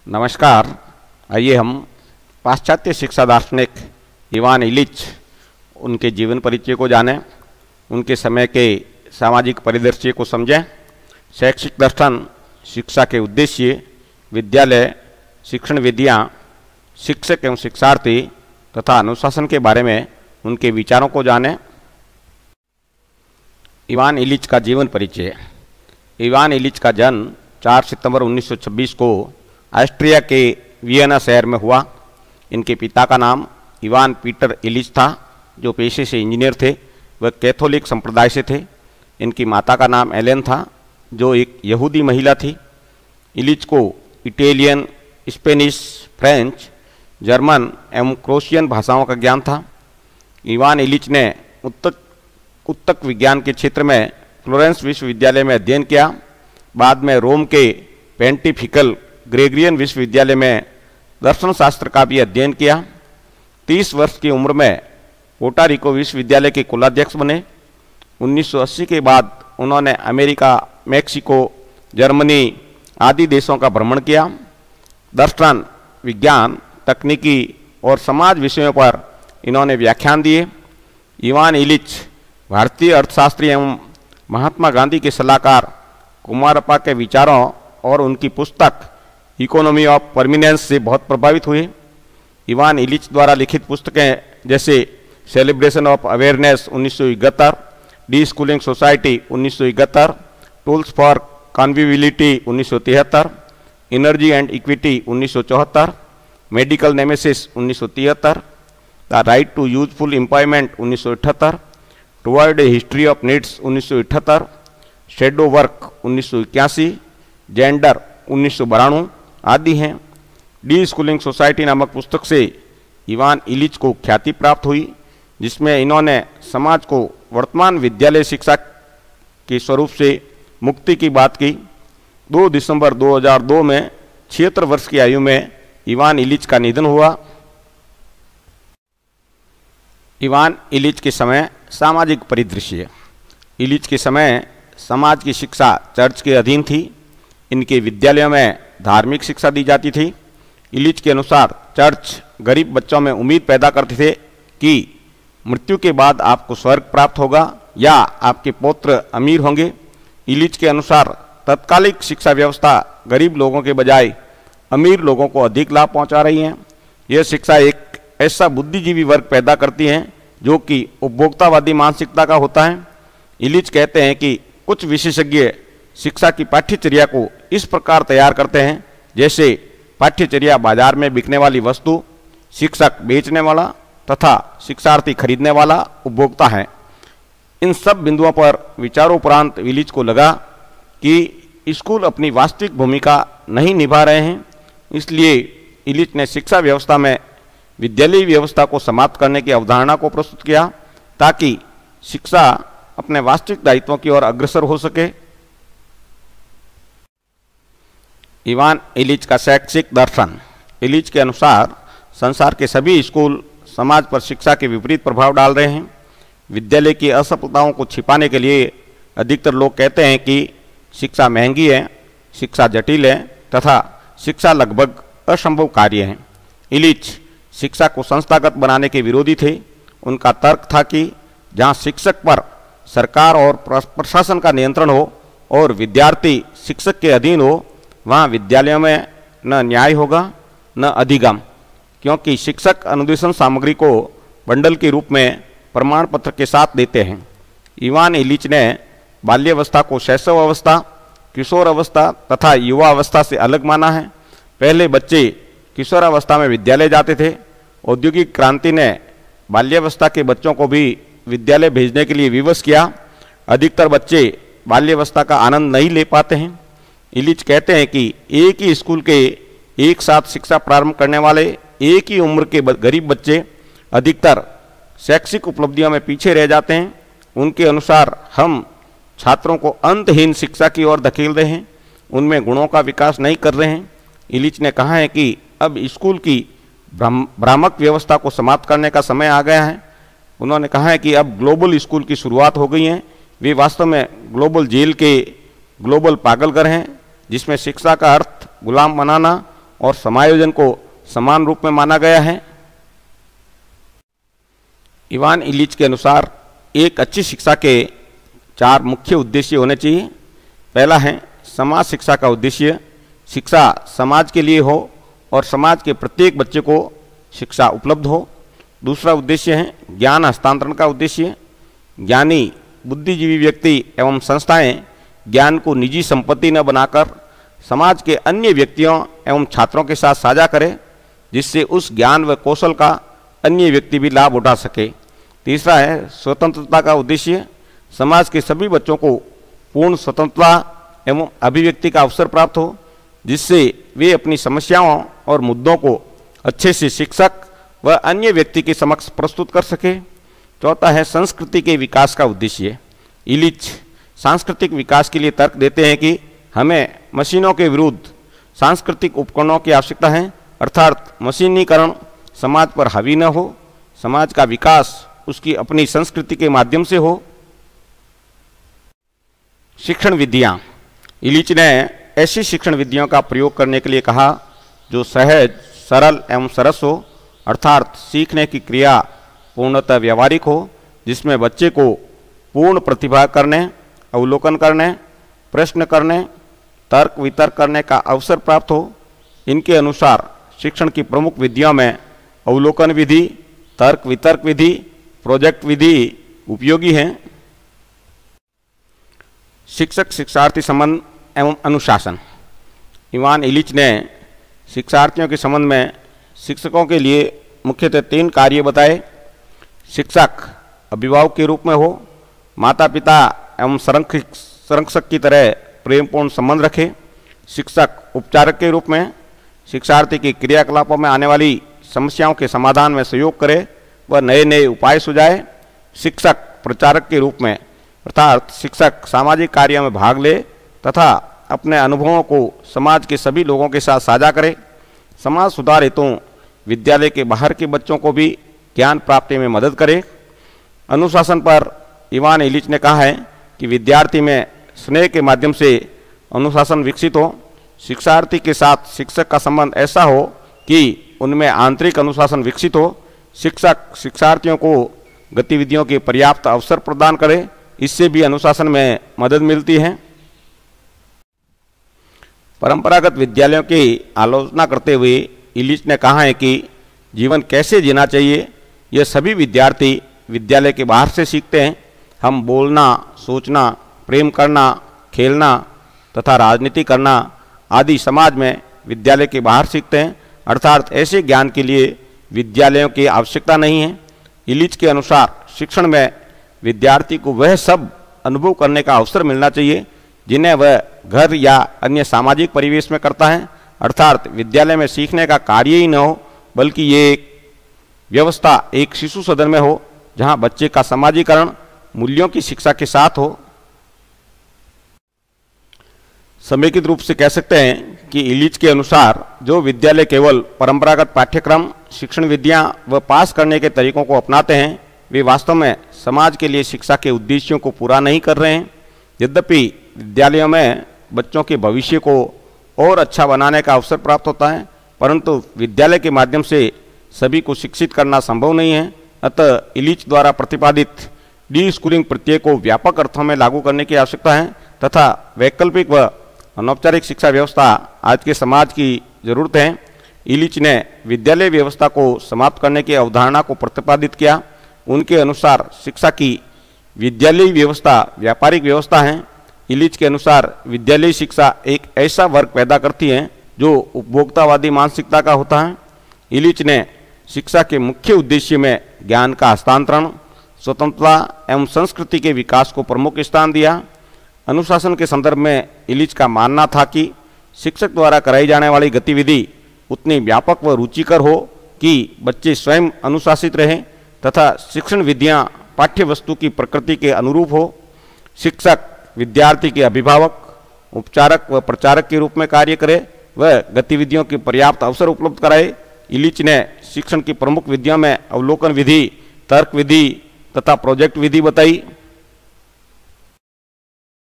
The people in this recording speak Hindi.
नमस्कार। आइए हम पाश्चात्य शिक्षा दार्शनिक इवान इलिच उनके जीवन परिचय को जानें, उनके समय के सामाजिक परिदृश्य को समझें। शैक्षिक दर्शन, शिक्षा के उद्देश्य, विद्यालय, शिक्षण विधियाँ, शिक्षक एवं शिक्षार्थी तथा अनुशासन के बारे में उनके विचारों को जानें। इवान इलिच का जीवन परिचय। इवान इलिच का जन्म 4 सितंबर 1926 को ऑस्ट्रिया के वियना शहर में हुआ। इनके पिता का नाम इवान पीटर इलिच था, जो पेशे से इंजीनियर थे। वह कैथोलिक संप्रदाय से थे। इनकी माता का नाम एलेन था, जो एक यहूदी महिला थी। इलिच को इटालियन, स्पेनिश, फ्रेंच, जर्मन एवं क्रोशियन भाषाओं का ज्ञान था। इवान इलिच ने उत्तक विज्ञान के क्षेत्र में फ्लोरेंस विश्वविद्यालय में अध्ययन किया। बाद में रोम के पेंटिफिकल ग्रेगरियन विश्वविद्यालय में दर्शन शास्त्र का भी अध्ययन किया। 30 वर्ष की उम्र में पोर्टोरिको विश्वविद्यालय के कुलाध्यक्ष बने। 1980 के बाद उन्होंने अमेरिका, मैक्सिको, जर्मनी आदि देशों का भ्रमण किया। दर्शन, विज्ञान, तकनीकी और समाज विषयों पर इन्होंने व्याख्यान दिए। इवान इलिच भारतीय अर्थशास्त्री एवं महात्मा गांधी के सलाहकार कुमारप्पा के विचारों और उनकी पुस्तक इकोनॉमी ऑफ परमिनेंस से बहुत प्रभावित हुए। इवान इलिच द्वारा लिखित पुस्तकें जैसे celebration of awareness 1971, deschooling society 1971, tools for conviviality 1973, energy and equity 1974, medical nemesis 1973, the right to useful employment 1978, toward a history of needs 1978, shadow work 1981, gender 1992 आदि हैं। डी स्कूलिंग सोसाइटी नामक पुस्तक से इवान इलिच को ख्याति प्राप्त हुई, जिसमें इन्होंने समाज को वर्तमान विद्यालय शिक्षा के स्वरूप से मुक्ति की बात की। 2 दिसंबर 2002 में 76 वर्ष की आयु में इवान इलिच का निधन हुआ। इवान इलिच के समय सामाजिक परिदृश्य। इलिच के समय समाज की शिक्षा चर्च के अधीन थी। इनके विद्यालयों में धार्मिक शिक्षा दी जाती थी। इलिच के अनुसार चर्च गरीब बच्चों में उम्मीद पैदा करते थे कि मृत्यु के बाद आपको स्वर्ग प्राप्त होगा या आपके पौत्र अमीर होंगे। इलिच के अनुसार तत्कालिक शिक्षा व्यवस्था गरीब लोगों के बजाय अमीर लोगों को अधिक लाभ पहुंचा रही है। यह शिक्षा एक ऐसा बुद्धिजीवी वर्ग पैदा करती है जो कि उपभोक्तावादी मानसिकता का होता है। इलिच कहते हैं कि कुछ विशेषज्ञ शिक्षा की पाठ्यचर्या को इस प्रकार तैयार करते हैं जैसे पाठ्यचर्या बाजार में बिकने वाली वस्तु, शिक्षक बेचने वाला तथा शिक्षार्थी खरीदने वाला उपभोक्ता है। इन सब बिंदुओं पर विचारोपरांत इलिच को लगा कि स्कूल अपनी वास्तविक भूमिका नहीं निभा रहे हैं। इसलिए इलिच ने शिक्षा व्यवस्था में विद्यालयी व्यवस्था को समाप्त करने की अवधारणा को प्रस्तुत किया, ताकि शिक्षा अपने वास्तविक दायित्वों की ओर अग्रसर हो सके। इवान इलिच का शैक्षिक दर्शन। इलिच के अनुसार संसार के सभी स्कूल समाज पर शिक्षा के विपरीत प्रभाव डाल रहे हैं। विद्यालय की असफलताओं को छिपाने के लिए अधिकतर लोग कहते हैं कि शिक्षा महंगी है, शिक्षा जटिल है तथा शिक्षा लगभग असंभव कार्य है। इलिच शिक्षा को संस्थागत बनाने के विरोधी थे। उनका तर्क था कि जहाँ शिक्षक पर सरकार और प्रशासन का नियंत्रण हो और विद्यार्थी शिक्षक के अधीन हो, वहाँ विद्यालयों में न न्याय होगा न अधिगम, क्योंकि शिक्षक अनुदेशन सामग्री को बंडल के रूप में प्रमाण पत्र के साथ देते हैं। इवान इलिच ने बाल्यावस्था को शैशव अवस्था, किशोर अवस्था तथा युवा अवस्था से अलग माना है। पहले बच्चे किशोरावस्था में विद्यालय जाते थे। औद्योगिक क्रांति ने बाल्यावस्था के बच्चों को भी विद्यालय भेजने के लिए विवश किया। अधिकतर बच्चे बाल्यावस्था का आनंद नहीं ले पाते हैं। इलिच कहते हैं कि एक ही स्कूल के एक साथ शिक्षा प्रारंभ करने वाले एक ही उम्र के गरीब बच्चे अधिकतर शैक्षिक उपलब्धियों में पीछे रह जाते हैं। उनके अनुसार हम छात्रों को अंतहीन शिक्षा की ओर धकेल रहे हैं, उनमें गुणों का विकास नहीं कर रहे हैं। इलिच ने कहा है कि अब स्कूल की भ्रामक व्यवस्था को समाप्त करने का समय आ गया है। उन्होंने कहा है कि अब ग्लोबल स्कूल की शुरुआत हो गई है। वे वास्तव में ग्लोबल जेल के ग्लोबल पागलघर हैं, जिसमें शिक्षा का अर्थ गुलाम बनाना और समायोजन को समान रूप में माना गया है। इवान इलिच के अनुसार एक अच्छी शिक्षा के 4 मुख्य उद्देश्य होने चाहिए। पहला है समाज शिक्षा का उद्देश्य, शिक्षा समाज के लिए हो और समाज के प्रत्येक बच्चे को शिक्षा उपलब्ध हो। दूसरा उद्देश्य है ज्ञान हस्तांतरण का उद्देश्य, ज्ञानी बुद्धिजीवी व्यक्ति एवं संस्थाएं ज्ञान को निजी संपत्ति न बनाकर समाज के अन्य व्यक्तियों एवं छात्रों के साथ साझा करें, जिससे उस ज्ञान व कौशल का अन्य व्यक्ति भी लाभ उठा सके। तीसरा है स्वतंत्रता का उद्देश्य, समाज के सभी बच्चों को पूर्ण स्वतंत्रता एवं अभिव्यक्ति का अवसर प्राप्त हो, जिससे वे अपनी समस्याओं और मुद्दों को अच्छे से शिक्षक व अन्य व्यक्ति के समक्ष प्रस्तुत कर सके। चौथा है संस्कृति के विकास का उद्देश्य। इलिच सांस्कृतिक विकास के लिए तर्क देते हैं कि हमें मशीनों के विरुद्ध सांस्कृतिक उपकरणों की आवश्यकता है, अर्थात मशीनीकरण समाज पर हावी न हो, समाज का विकास उसकी अपनी संस्कृति के माध्यम से हो। शिक्षण विधियाँ। इलिच ने ऐसी शिक्षण विधियों का प्रयोग करने के लिए कहा जो सहज, सरल एवं सरस हो, अर्थात सीखने की क्रिया पूर्णतः व्यवहारिक हो, जिसमें बच्चे को पूर्ण प्रतिभा करने, अवलोकन करने, प्रश्न करने, तर्क वितर्क करने का अवसर प्राप्त हो। इनके अनुसार शिक्षण की प्रमुख विधियों में अवलोकन विधि, तर्क वितर्क विधि, प्रोजेक्ट विधि उपयोगी हैं। शिक्षक शिक्षार्थी संबंध एवं अनुशासन। इवान इलिच ने शिक्षार्थियों के संबंध में शिक्षकों के लिए मुख्यतः 3 कार्य बताए। शिक्षक अभिभावक के रूप में हो, माता पिता एवं संरक्षक की तरह प्रेमपूर्ण संबंध रखे। शिक्षक उपचारक के रूप में शिक्षार्थी के क्रियाकलापों में आने वाली समस्याओं के समाधान में सहयोग करे व नए नए उपाय सुझाए। शिक्षक प्रचारक के रूप में अर्थात शिक्षक सामाजिक कार्यों में भाग ले तथा अपने अनुभवों को समाज के सभी लोगों के साथ साझा करे। समाज सुधार हेतु विद्यालय के बाहर के बच्चों को भी ज्ञान प्राप्ति में मदद करे। अनुशासन पर इवान इलिच ने कहा है कि विद्यार्थी में स्नेह के माध्यम से अनुशासन विकसित हो। शिक्षार्थी के साथ शिक्षक का संबंध ऐसा हो कि उनमें आंतरिक अनुशासन विकसित हो। शिक्षक शिक्षार्थियों को गतिविधियों के पर्याप्त अवसर प्रदान करे, इससे भी अनुशासन में मदद मिलती है। परंपरागत विद्यालयों की आलोचना करते हुए इलिच ने कहा है कि जीवन कैसे जीना चाहिए यह सभी विद्यार्थी विद्यालय के बाहर से सीखते हैं। हम बोलना, सोचना, प्रेम करना, खेलना तथा राजनीति करना आदि समाज में विद्यालय के बाहर सीखते हैं, अर्थात ऐसे ज्ञान के लिए विद्यालयों की आवश्यकता नहीं है। इलिच के अनुसार शिक्षण में विद्यार्थी को वह सब अनुभव करने का अवसर मिलना चाहिए जिन्हें वह घर या अन्य सामाजिक परिवेश में करता है, अर्थात विद्यालय में सीखने का कार्य ही न हो बल्कि ये एक व्यवस्था एक शिशु सदन में हो जहां बच्चे का समाजीकरण मूल्यों की शिक्षा के साथ हो। समेकित रूप से कह सकते हैं कि इलिच के अनुसार जो विद्यालय केवल परंपरागत पाठ्यक्रम, शिक्षण विधियां व पास करने के तरीकों को अपनाते हैं वे वास्तव में समाज के लिए शिक्षा के उद्देश्यों को पूरा नहीं कर रहे हैं। यद्यपि विद्यालयों में बच्चों के भविष्य को और अच्छा बनाने का अवसर प्राप्त होता है, परंतु विद्यालय के माध्यम से सभी को शिक्षित करना संभव नहीं है। अतः इलिच द्वारा प्रतिपादित डी स्कूलिंग प्रत्यय को व्यापक अर्थों में लागू करने की आवश्यकता है तथा वैकल्पिक व अनौपचारिक शिक्षा व्यवस्था आज के समाज की जरूरत है। इलिच ने विद्यालय व्यवस्था को समाप्त करने की अवधारणा को प्रतिपादित किया। उनके अनुसार शिक्षा की विद्यालयी व्यवस्था व्यापारिक व्यवस्था है। इलिच के अनुसार विद्यालयी शिक्षा एक ऐसा वर्ग पैदा करती है जो उपभोक्तावादी मानसिकता का होता है। इलिच ने शिक्षा के मुख्य उद्देश्य में ज्ञान का हस्तांतरण, स्वतंत्रता एवं संस्कृति के विकास को प्रमुख स्थान दिया। अनुशासन के संदर्भ में इलिच का मानना था कि शिक्षक द्वारा कराई जाने वाली गतिविधि उतनी व्यापक व रुचिकर हो कि बच्चे स्वयं अनुशासित रहें तथा शिक्षण विधियां पाठ्य वस्तु की प्रकृति के अनुरूप हो। शिक्षक विद्यार्थी के अभिभावक, उपचारक व प्रचारक के रूप में कार्य करे व गतिविधियों के पर्याप्त अवसर उपलब्ध कराए। इलिच ने शिक्षण की प्रमुख विधियों में अवलोकन विधि, तर्क विधि तथा प्रोजेक्ट विधि बताई।